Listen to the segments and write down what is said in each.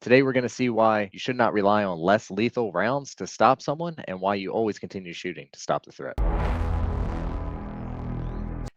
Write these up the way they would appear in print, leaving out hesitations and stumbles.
Today, we're going to see why you should not rely on less lethal rounds to stop someone and why you always continue shooting to stop the threat.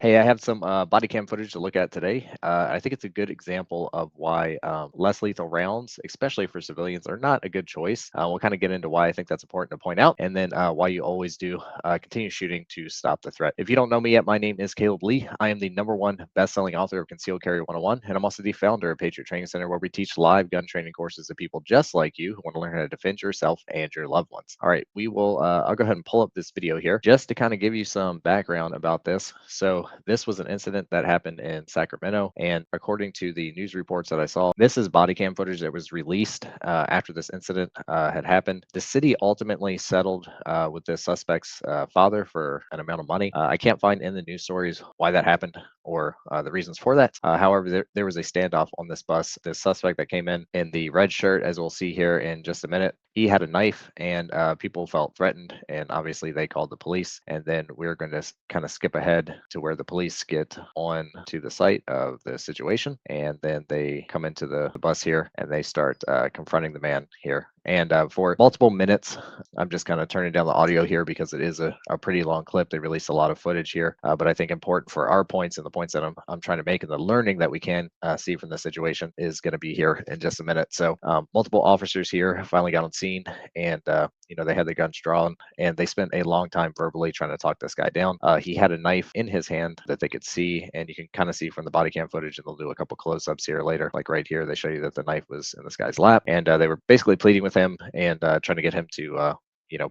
Hey, I have some body cam footage to look at today. I think it's a good example of why less lethal rounds, especially for civilians, are not a good choice. We'll kind of get into why I think that's important to point out, and then why you always do continue shooting to stop the threat. If you don't know me yet, my name is Caleb Lee. I am the #1 best-selling author of Concealed Carry 101, and I'm also the founder of Patriot Training Center, where we teach live gun training courses to people just like you who want to learn how to defend yourself and your loved ones. All right, we will. I'll go ahead and pull up this video here just to kind of give you some background about this. So this was an incident that happened in Sacramento, and according to the news reports that I saw, this is body cam footage that was released after this incident had happened. The city ultimately settled with the suspect's father for an amount of money. I can't find in the news stories why that happened or the reasons for that. However, there was a standoff on this bus. The suspect that came in the red shirt, as we'll see here in just a minute, he had a knife, and people felt threatened, and obviously they called the police. And then we're going to kind of skip ahead to where the police get on to the site of the situation, and then they come into the bus here and they start confronting the man here. And for multiple minutes, I'm just kind of turning down the audio here because it is a pretty long clip. They released a lot of footage here, but I think important for our points and the points that I'm trying to make and the learning that we can see from the situation is going to be here in just a minute. So multiple officers here finally got on scene, and they had the guns drawn, and they spent a long time verbally trying to talk this guy down. He had a knife in his hand that they could see, and you can kind of see from the body cam footage, and they'll do a couple close-ups here later. Like right here, they show you that the knife was in this guy's lap, and they were basically pleading with him and trying to get him to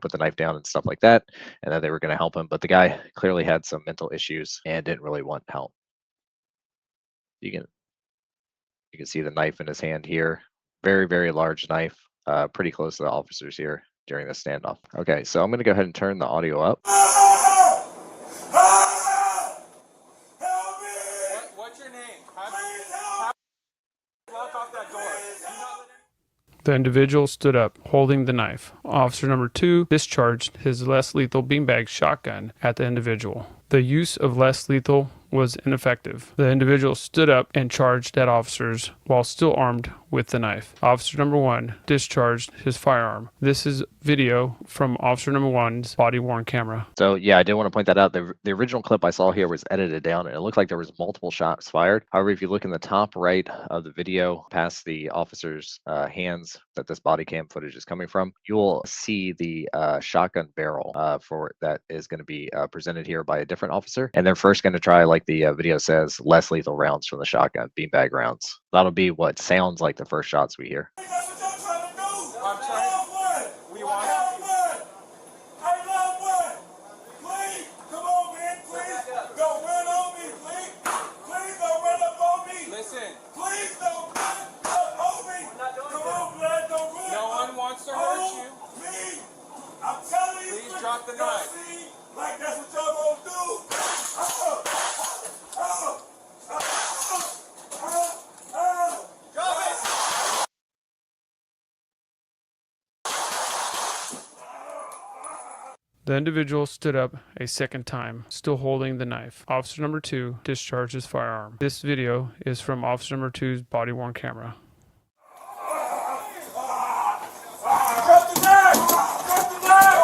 put the knife down and stuff like that, and that they were going to help him. But the guy clearly had some mental issues and didn't really want help. You can see the knife in his hand here. Very, very large knife, pretty close to the officers here during the standoff. Okay, so I'm going to go ahead and turn the audio up. What's your name? Lock off that door. The individual stood up, holding the knife. Officer number 2 discharged his less lethal beanbag shotgun at the individual. The use of less lethal was ineffective. The individual stood up and charged at officers while still armed with the knife. Officer number 1 discharged his firearm. This is video from officer number 1's body-worn camera. So yeah, I did want to point that out. The original clip I saw here was edited down, and it looked like there was multiple shots fired. However, if you look in the top right of the video past the officer's hands that this body cam footage is coming from, you'll see the shotgun barrel for that is going to be presented here by a different officer. And they're first going to try, like the video says, less lethal rounds from the shotgun, beanbag rounds. That'll be what sounds like the first shots we hear. Drop the knife. Like that's what y'all gonna do. Drop it. The individual stood up a second time, still holding the knife. Officer number 2 discharged his firearm. This video is from officer number 2's body-worn camera. Drop the knife. Drop the knife.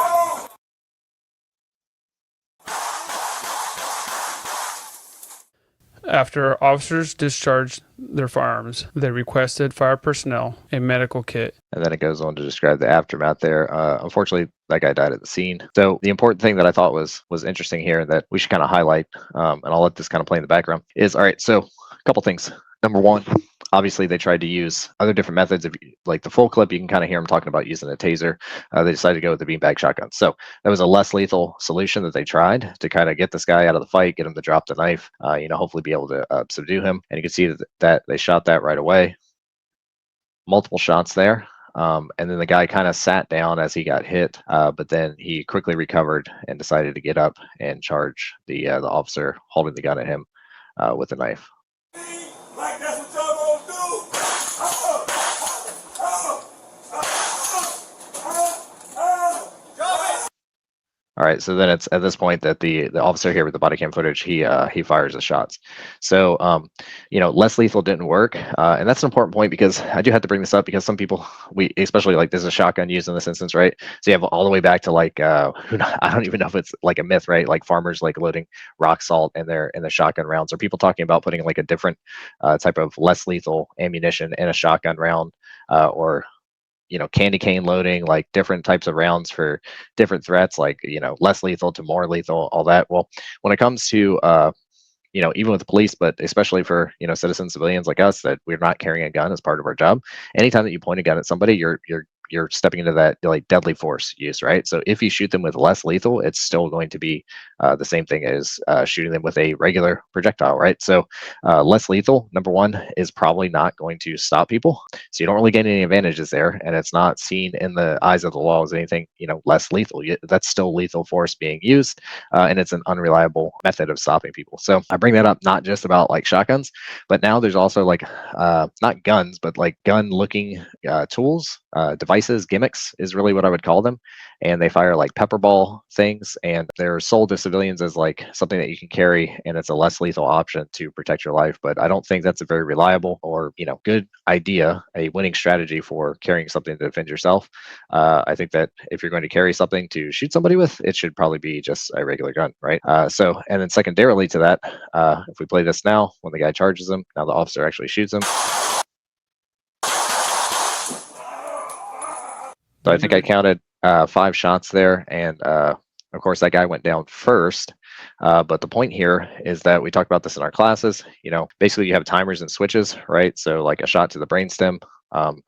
After officers discharged their firearms, they requested fire personnel a medical kit. And then it goes on to describe the aftermath there. Unfortunately, that guy died at the scene. So the important thing that I thought was interesting here that we should kind of highlight, and I'll let this kind of play in the background, is, all right, so a couple things. Number one, obviously they tried to use other different methods. Of, like the full clip, you can kind of hear them talking about using a taser. They decided to go with the beanbag shotgun. So that was a less lethal solution that they tried to kind of get this guy out of the fight, get him to drop the knife, hopefully be able to subdue him. And you can see that they shot that right away. Multiple shots there. And then the guy kind of sat down as he got hit, but then he quickly recovered and decided to get up and charge the officer holding the gun at him with a knife. Like that's what y'all gonna do. All right, so then it's at this point that the officer here with the body cam footage, he fires the shots. So less lethal didn't work, and that's an important point because I do have to bring this up because some people, we especially like there's a shotgun used in this instance, right? So you have all the way back to like I don't even know if it's like a myth, right? Like farmers like loading rock salt in their shotgun rounds, or people talking about putting like a different type of less lethal ammunition in a shotgun round, or candy cane loading, like different types of rounds for different threats, like less lethal to more lethal, all that. Well, when it comes to even with the police, but especially for citizen civilians like us that we're not carrying a gun as part of our job, anytime that you point a gun at somebody, you're stepping into that like deadly force use, right? So if you shoot them with less lethal, it's still going to be the same thing as shooting them with a regular projectile, right? So less lethal, number one, is probably not going to stop people. So you don't really gain any advantages there, and it's not seen in the eyes of the law as anything less lethal. That's still lethal force being used, and it's an unreliable method of stopping people. So I bring that up not just about like shotguns, but now there's also like not guns, but like gun-looking tools, devices, gimmicks is really what I would call them. And they fire like pepper ball things, and they're sold to civilians as like something that you can carry, and it's a less lethal option to protect your life. But I don't think that's a very reliable or good idea, a winning strategy for carrying something to defend yourself. I think that if you're going to carry something to shoot somebody with, it should probably be just a regular gun, right? And then secondarily to that, if we play this now, when the guy charges him, now the officer actually shoots him. So I think I counted 5 shots there, and of course that guy went down first. But the point here is that we talked about this in our classes. Basically you have timers and switches, right? So like a shot to the brainstem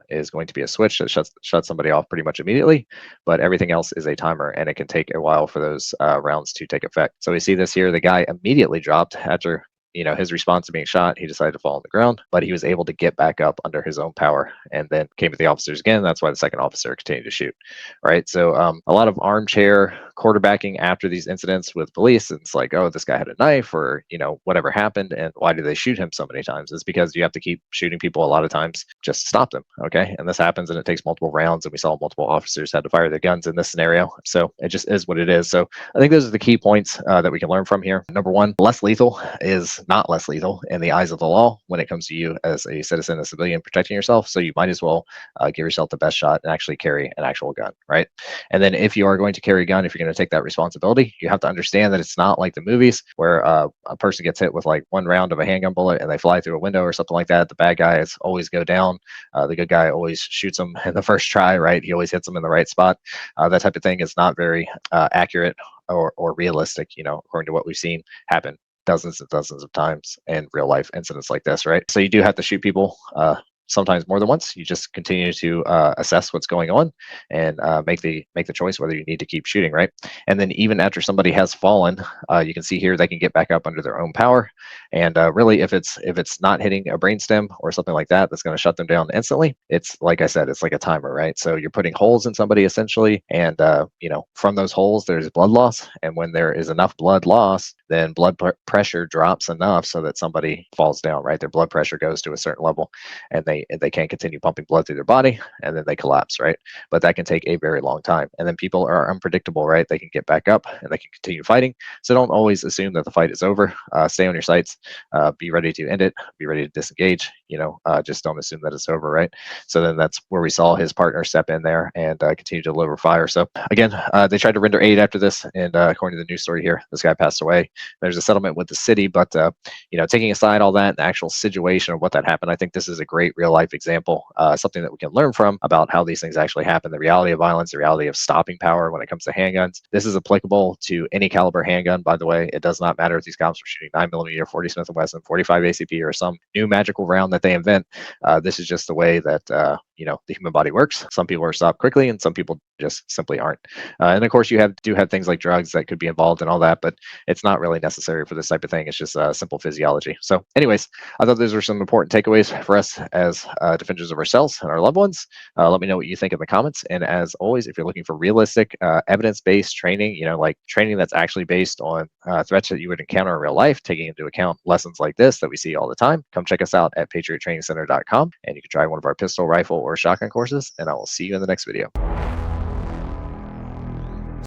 is going to be a switch that shuts somebody off pretty much immediately, but everything else is a timer, and it can take a while for those rounds to take effect. So we see this here: the guy immediately dropped after his response to being shot. He decided to fall on the ground, but he was able to get back up under his own power and then came to the officers again. That's why the second officer continued to shoot. Right. So a lot of armchair quarterbacking after these incidents with police. And it's like, oh, this guy had a knife, or whatever happened, and why did they shoot him so many times? Is because you have to keep shooting people a lot of times just to stop them. Okay. And this happens, and it takes multiple rounds, and we saw multiple officers had to fire their guns in this scenario. So it just is what it is. So I think those are the key points that we can learn from here. Number one, less lethal is not less lethal in the eyes of the law when it comes to you as a citizen, a civilian protecting yourself. So you might as well give yourself the best shot and actually carry an actual gun, right? And then if you are going to carry a gun, if you're going to take that responsibility, you have to understand that it's not like the movies where a person gets hit with like one round of a handgun bullet and they fly through a window or something like that. The bad guys always go down. The good guy always shoots them in the first try, right? He always hits them in the right spot. That type of thing is not very accurate or realistic, according to what we've seen happen dozens and dozens of times in real life incidents like this, right? So you do have to shoot people sometimes more than once. You just continue to assess what's going on and make the choice whether you need to keep shooting, right? And then even after somebody has fallen, you can see here they can get back up under their own power. And really, if it's not hitting a brainstem or something like that, that's going to shut them down instantly. It's like I said, it's like a timer, right? So you're putting holes in somebody essentially, and from those holes there's blood loss, and when there is enough blood loss, then pressure drops enough so that somebody falls down, right? Their blood pressure goes to a certain level, and they can't continue pumping blood through their body, and then they collapse, right? But that can take a very long time. And then people are unpredictable, right? They can get back up and they can continue fighting. So don't always assume that the fight is over. Stay on your sights. Be ready to end it. Be ready to disengage. Just don't assume that it's over, right? So then that's where we saw his partner step in there and continue to deliver fire. So again, they tried to render aid after this, and according to the news story here, this guy passed away. There's a settlement with the city, but taking aside all that, the actual situation of what that happened, I think this is a great real life example, something that we can learn from about how these things actually happen, the reality of violence, the reality of stopping power when it comes to handguns. This is applicable to any caliber handgun, by the way. It does not matter if these cops are shooting 9mm, 40 Smith & Wesson, 45 ACP, or some new magical round that they invent. This is just the way that the human body works. Some people are stopped quickly, and some people just simply aren't. And of course, you do have things like drugs that could be involved and all that, but it's not really necessary for this type of thing. It's just simple physiology. So anyways, I thought those were some important takeaways for us as defenders of ourselves and our loved ones. Let me know what you think in the comments. And as always, if you're looking for realistic, evidence-based training, like training that's actually based on threats that you would encounter in real life, taking into account lessons like this that we see all the time, come check us out at patriottrainingcenter.com, and you can try one of our pistol, rifle, or shotgun courses, and I will see you in the next video.